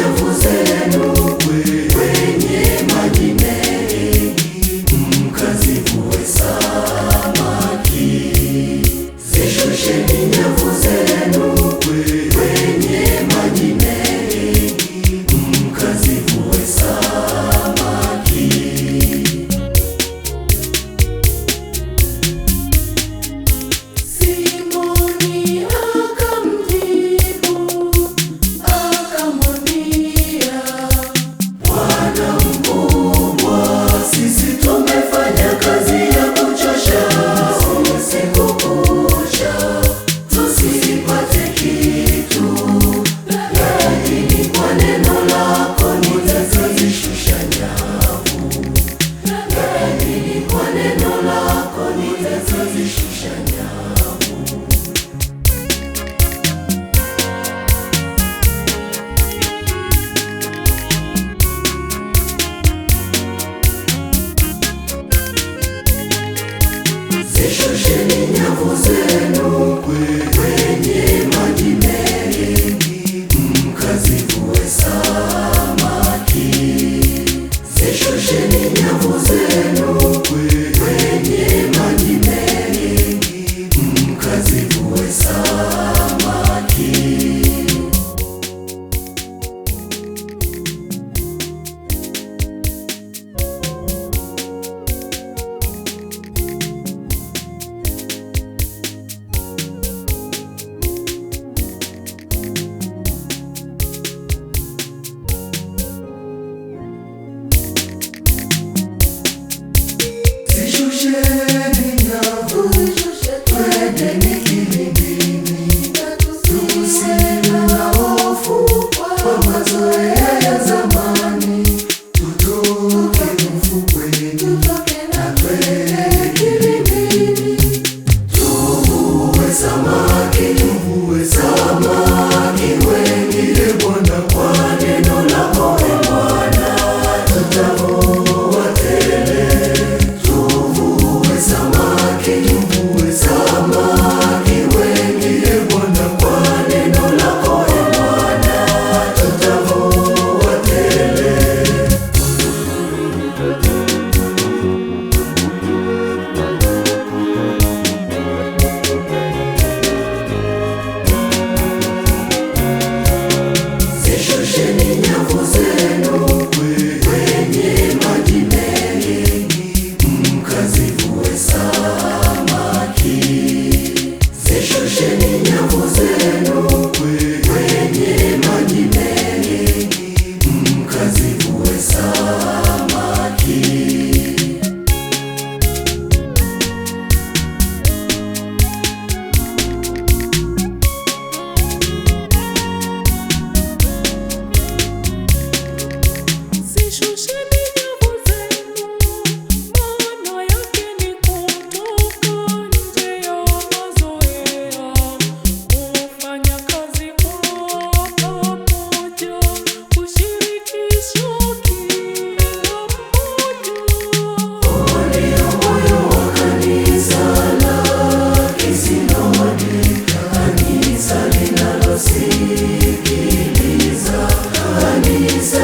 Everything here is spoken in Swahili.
nyavu zenu kwenye maji mengi, mkazivue samaki. Zishusheni nyavu zenu kwenye maji mengi, mkazivue samaki. Simoni akamjibu akamwambia, Bwana mkubwa, sisi tumefanya kazi ya kuchosha usiku kucha, tusipate kitu, lakini kwa neno lako nitazishusha nyavu, lakini kwa neno lako nitazishusha nyavu. Zishusheni nyavu zenu kwenye maji mengi, mkazivue samaki. Zishusheni nyavu zenu kwenye maji mengi, mkazivue samaki. Zishusheni nyavu, twendeni kilindini, tusiwe na hofu kwa mazoea ya zamani. Tutoke ufukweni na twende kilindini, tuvue samaki, tuvue samaki wengi, e Bwana, kwa neno lako e Bwana, tutavua tele. Tuvue samaki wengi, e Bwana, kwa neno lako e Bwana, tutavua tele. Zishusheni nyavu zenu kwenye maji mengi, mkazivue samaki. Zishusheni nyavu zenu kwenye maji mengi, mkazivue samaki. Zishusheni nyavu zenu, maana yake ni kutoka nje ya mazoea, kufanya kazi kwa pamoja, kushirikisha kila mmoja. Ndio moyo wa kanisa la Kisinodi, kanisa linalosikiliza, kanisa